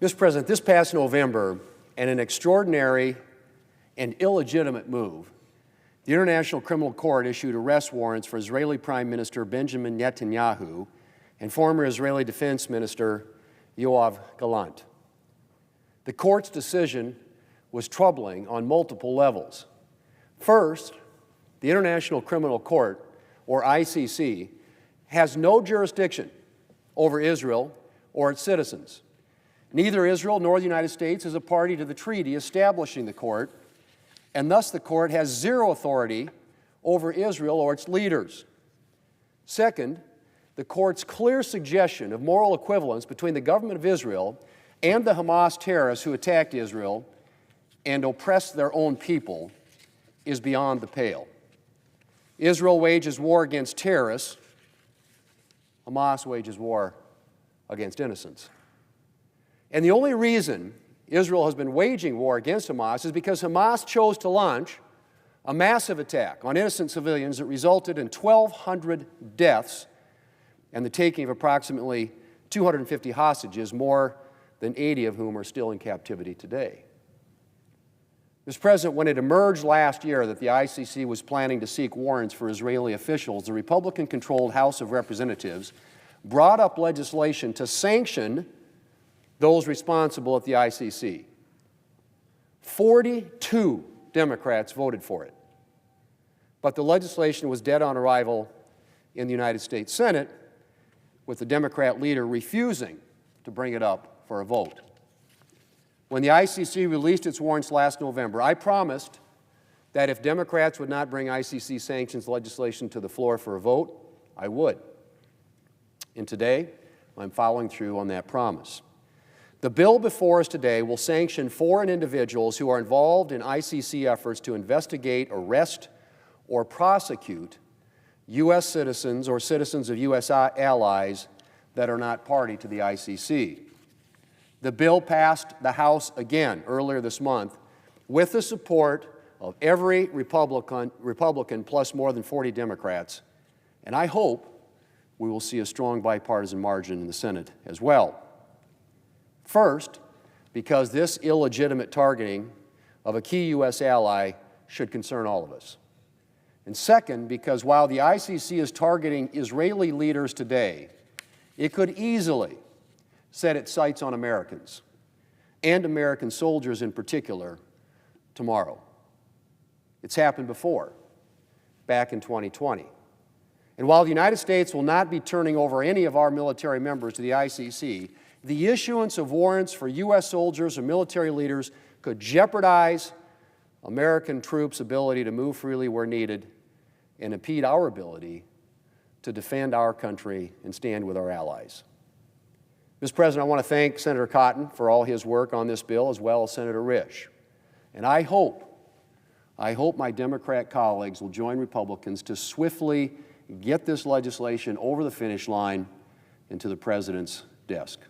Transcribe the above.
Mr. President, this past November, in an extraordinary and illegitimate move, the International Criminal Court issued arrest warrants for Israeli Prime Minister Benjamin Netanyahu and former Israeli Defense Minister Yoav Gallant. The court's decision was troubling on multiple levels. First, the International Criminal Court, or ICC, has no jurisdiction over Israel or its citizens. Neither Israel nor the United States is a party to the treaty establishing the court, and thus the court has zero authority over Israel or its leaders. Second, the court's clear suggestion of moral equivalence between the government of Israel and the Hamas terrorists who attacked Israel and oppressed their own people is beyond the pale. Israel wages war against terrorists. Hamas wages war against innocents. And the only reason Israel has been waging war against Hamas is because Hamas chose to launch a massive attack on innocent civilians that resulted in 1,200 deaths and the taking of approximately 250 hostages, more than 80 of whom are still in captivity today. Mr. President, when it emerged last year that the ICC was planning to seek warrants for Israeli officials, the Republican-controlled House of Representatives brought up legislation to sanction those responsible at the ICC. 42 Democrats voted for it. But the legislation was dead on arrival in the United States Senate, with the Democrat leader refusing to bring it up for a vote. When the ICC released its warrants last November, I promised that if Democrats would not bring ICC sanctions legislation to the floor for a vote, I would. And today, I'm following through on that promise. The bill before us today will sanction foreign individuals who are involved in ICC efforts to investigate, arrest, or prosecute U.S. citizens or citizens of U.S. allies that are not party to the ICC. The bill passed the House again earlier this month with the support of every Republican plus more than 40 Democrats, and I hope we will see a strong bipartisan margin in the Senate as well. First, because this illegitimate targeting of a key U.S. ally should concern all of us. And second, because while the ICC is targeting Israeli leaders today, it could easily set its sights on Americans, and American soldiers in particular, tomorrow. It's happened before, back in 2020. And while the United States will not be turning over any of our military members to the ICC, the issuance of warrants for U.S. soldiers or military leaders could jeopardize American troops' ability to move freely where needed and impede our ability to defend our country and stand with our allies. Mr. President, I want to thank Senator Cotton for all his work on this bill, as well as Senator Risch. And I hope my Democrat colleagues will join Republicans to swiftly get this legislation over the finish line and to the President's desk.